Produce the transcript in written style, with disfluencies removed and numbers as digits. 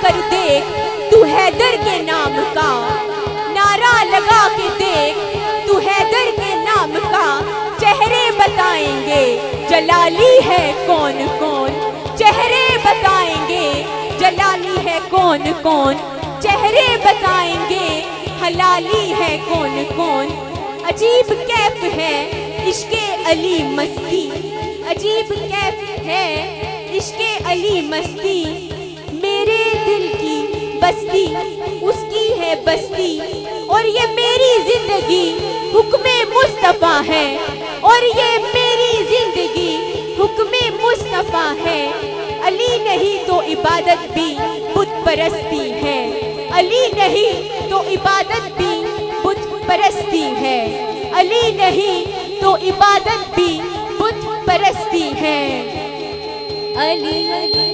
कर देख तू हैदर के नाम का, नारा लगा के देख तू हैदर के नाम का। चेहरे बताएंगे जलाली है कौन कौन, चेहरे बताएंगे जलाली है कौन कौन, चेहरे बताएंगे हलाली है कौन कौन। अजीब कैफ है इश्के अली मस्ती, अजीब कैफ है इश्के अली मस्ती। मेरे दिल की बस्ती उसकी है बस्ती, और ये मेरी जिंदगी हुक्मे मुस्तफा है, और ये मेरी जिंदगी हुक्मे मुस्तफा है। अली नहीं तो इबादत भी बुत परस्ती है, अली नहीं तो इबादत भी बुत परस्ती है, अली नहीं तो इबादत भी बुत परस्ती है। अली अली